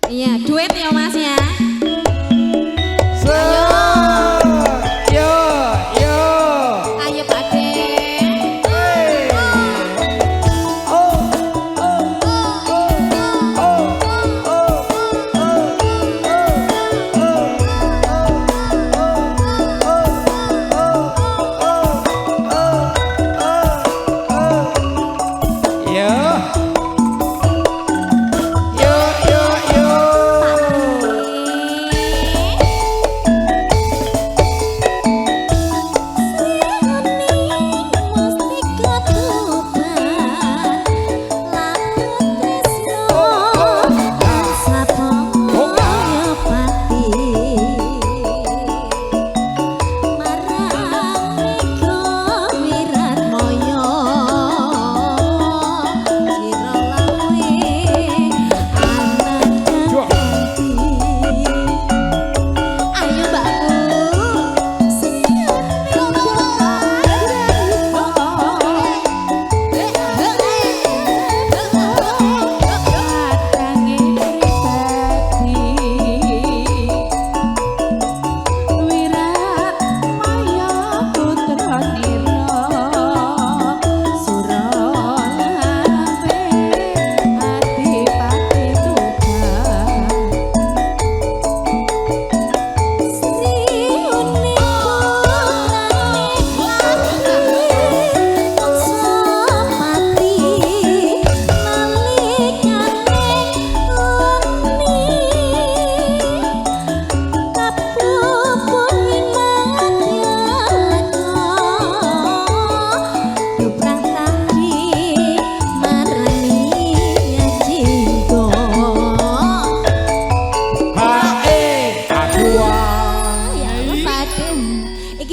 Iya, duet ya Mas ya. Ayo Pak De.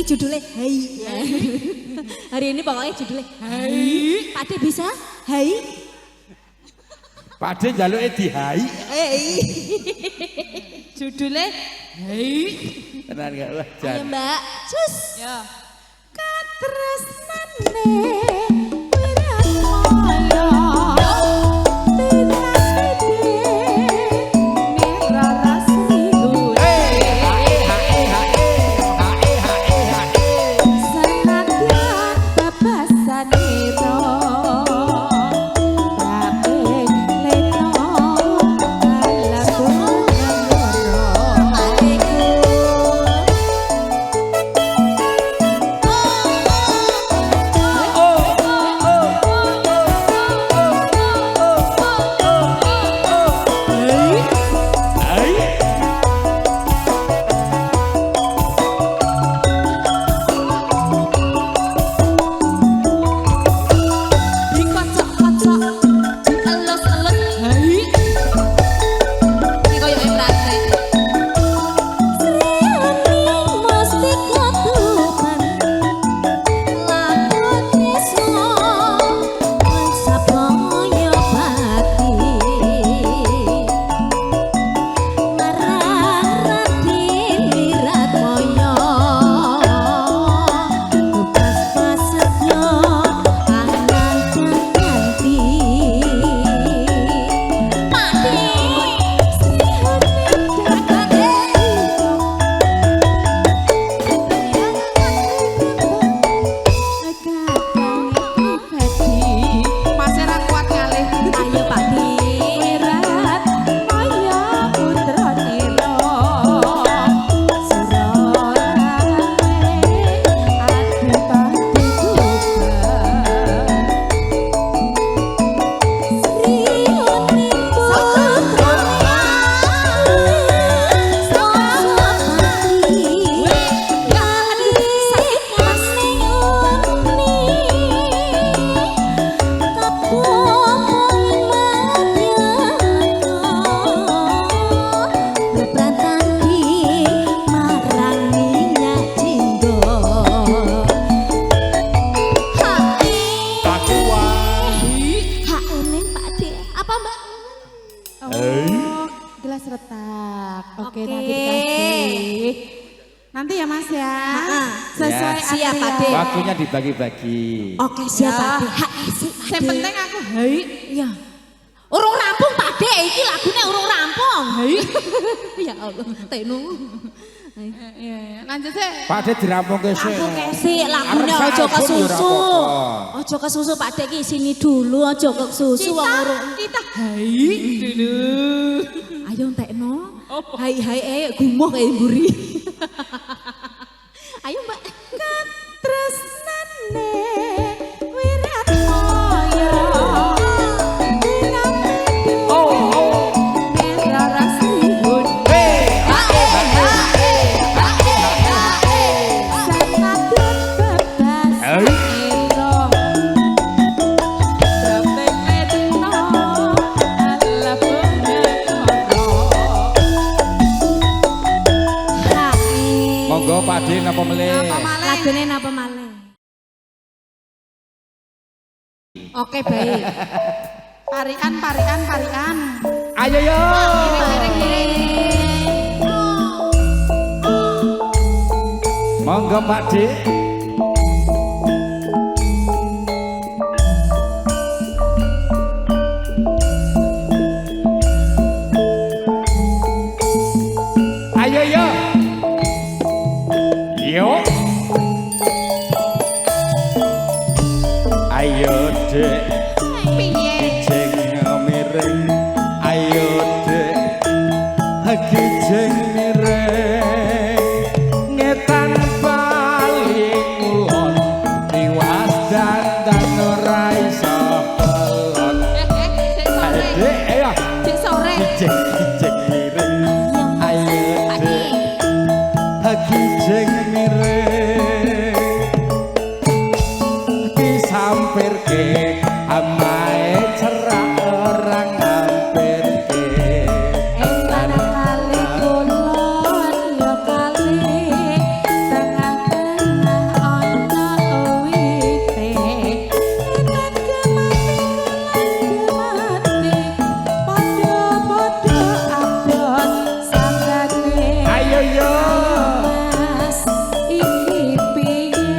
Judulnya Hai. Hari ini pokoknya judulnya Hai. Pak De bisa? Hai. Pak De njaluknya di hai. Judulnya Hai. Tenan gak lah. Ayo Mbak. Cus. Ya. Katresnane. gelas retak. Oke, nanti dikasih. Nanti ya Mas ya. Sesuai ya, siap Pak De. Waktunya dibagi-bagi. Oke, siap Pak De. Yang penting aku hai. Iya. Urung rampung Pak De. iki lagune urung rampung. Ya Allah, Tenu. Iya, lanjut sih. Pak De dirampungke sik. Aku kesik lagune aja kesusu. Aja kesusu Pak De iki sini dulu aja kesusu wong urung. Kita hai dulu. Ayo entekno. Hai ayo gumuh kae mburi. Ayo Mbak. Katresnane wirat moyo. Pak De napa melih? Lagune napa malih? Oke, baik. Parian. Ayo yo. Monggo Pak De. Ayo yo. Yo. Ayo Dek. Piye? Kijing miring. Ayo Dek. Kijing miring. Ngetan paling ulon. Tiwas dandan ora iso pelon. Dek ayo. Cek sore. Kijing miring. Ayo Dek. Kijing miring disampirke amae cerak orang ngampirke Entar kali kulon yo kali tengah-tengah ana uwite enak gemati padha-padha abot sanggane ayo yo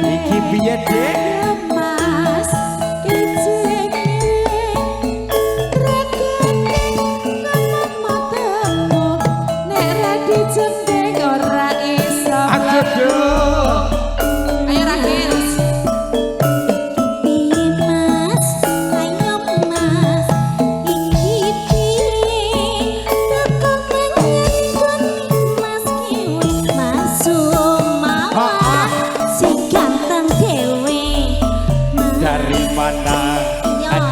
iki piye Dek Mas kijing regane ngomong matamu nek ra dijembeng ora iso aduh ayo Rahel Piye Mas? Ayo Mas. Iki piye? Teko menyang Mas ki wis masuk mawar. Si ganteng dewe. dari mana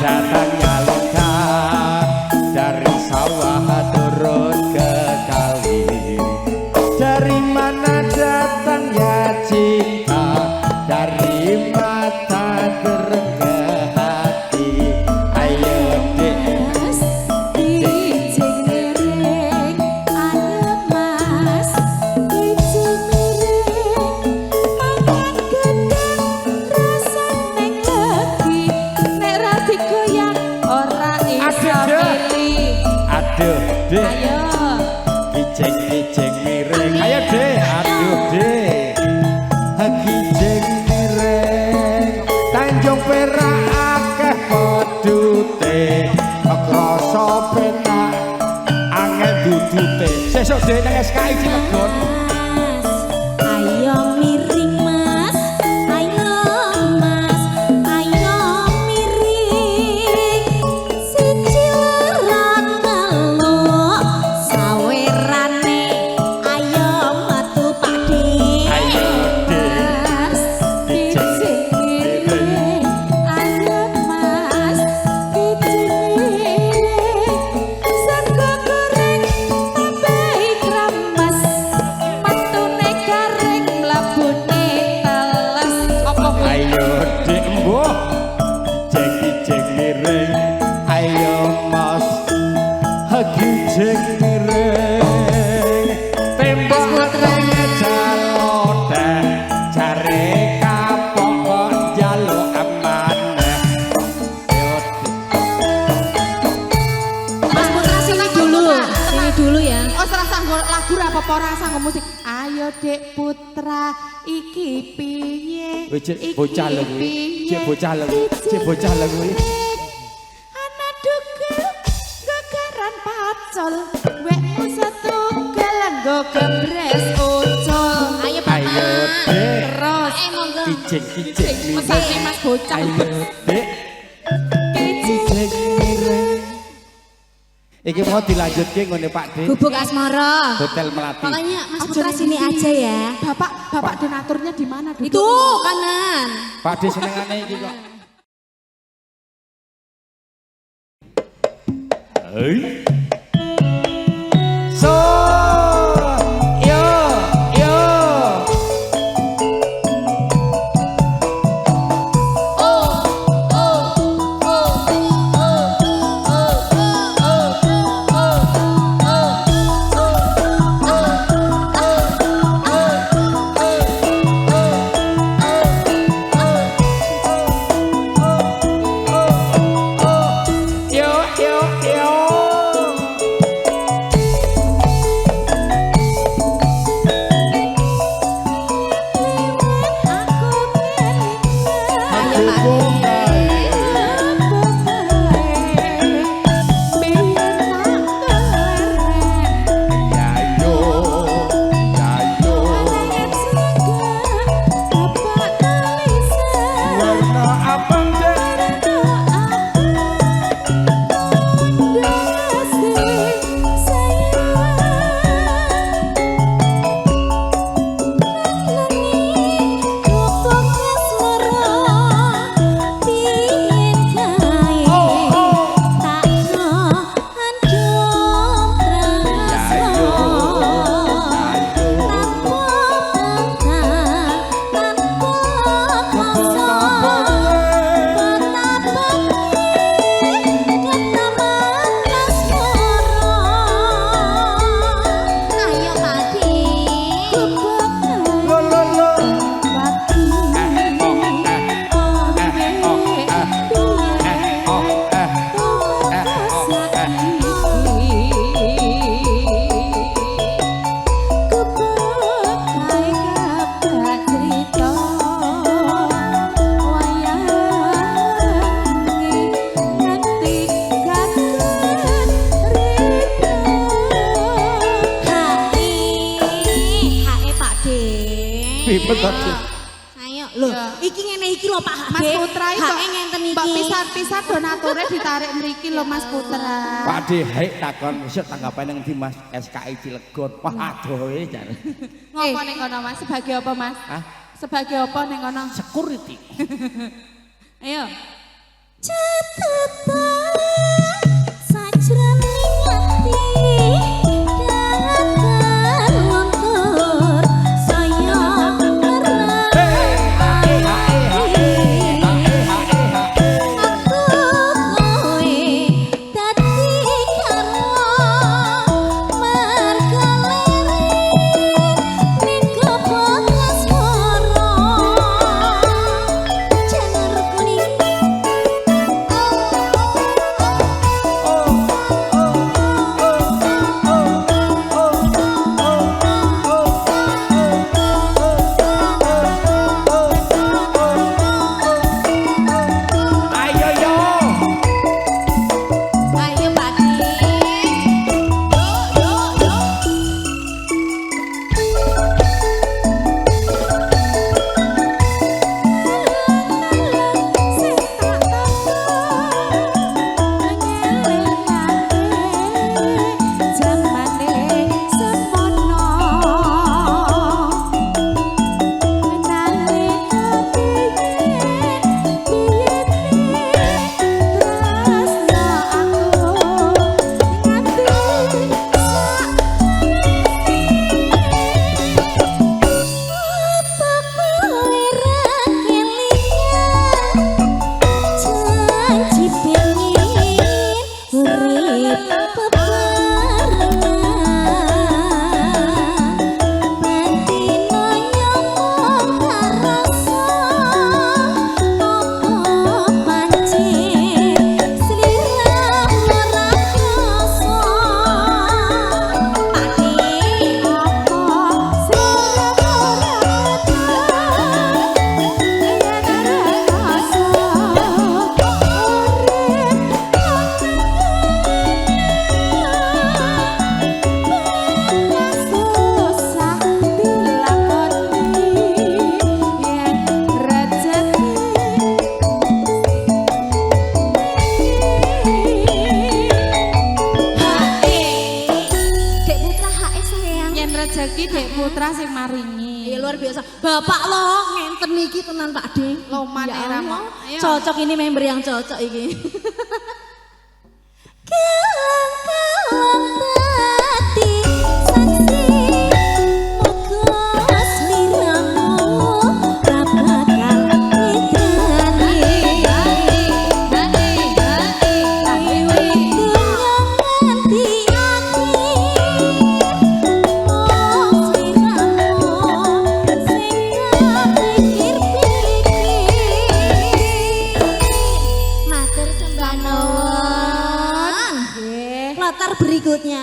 datangnya luka dari sawah turun ke kali dari mana datangnya cinta dari mata turun ke hati ayo Dek Mas kijing miring ayo Mas kijing miring mangan gedang rasa neng legi nek ra digoyang ora iso Aduh, milih aduh Dek ayo kijing miring ayo Dek aduh Dek kijing miring Tanjung Perak akeh pedute krasa penak angel dudute sesuk Dek nang SKI Cilegon Mas, ayo miring Mas, ayo Mas, ayo miring. Siji lara telu sawerane, ayo metu Pak De. ayo Dek Mas kijing miring ayo Mas kijing miring sego goreng tambahi kremes matune garing mlabune teles apa kuwi ayo Dek mbuh kijing miring ayo Mas kijing miring tembok rene jalodeh jare kapok kok njaluk amanah ayo Mas Putra sini dulu ya. oh serasa lagu ra apa-apa ora sanggo musik ayo Dek Putra iki piye Cek bocah lho kuwi. Cek bocah lho kuwi. Cek bocah lho kuwi. ana duga gegara ran pacul wekmu setunggal nggo gebres ucul. Ayo Ayo Bapak. Dek. Terus Monggo. Kijing mesake Mas bocah. Ayo Dek. Kijing mireng. Iki mau dilanjutke ngene Pak Dik. Gubuk asmara. Hotel Melati. Pokoknya Mas Putra sini aja ya. Bapak donaturnya di mana? Duduk. Itu kanan. Pak Dik senengane iki kok. Hei. So, yo, yo. Yo, yo, yo. Ayo Pak. Yayo, yayo. Warna abang Dek. Ayo Padi. Lo, lo, lo. Hae Pak De. Pipet, Pak De. Ayo lho, Ya. iki ngene iki lho Pak Mas De. Putra itu Hae ngenten mbak iki. pisah-pisah donaturnya ditarik mriki lho Mas Putra. Pak De, hei takon besok tanggapan yang di Mas SKI Cilegon. Wah, aduh jar. Ngopo ning kono Mas? Sebagai apa Mas? Hah? Sebagai apa ning kono? Security. Ayo. Catatan sajroning ati dalanan luntur saya aku kowe dadi karwa marga lirik ning gobok asmara jangan rukuni rezeki Dek Putra sing maringi. Iya luar biasa. Bapak lo ngenten iki tenan Pak De. Loman Ya era Allah. mo. Ayo. Cocok ini member yang cocok iki. Kelang-kelang tadi saksi moga sliramu ra bakal ngidani. Matur sembah nuwun. Latar berikutnya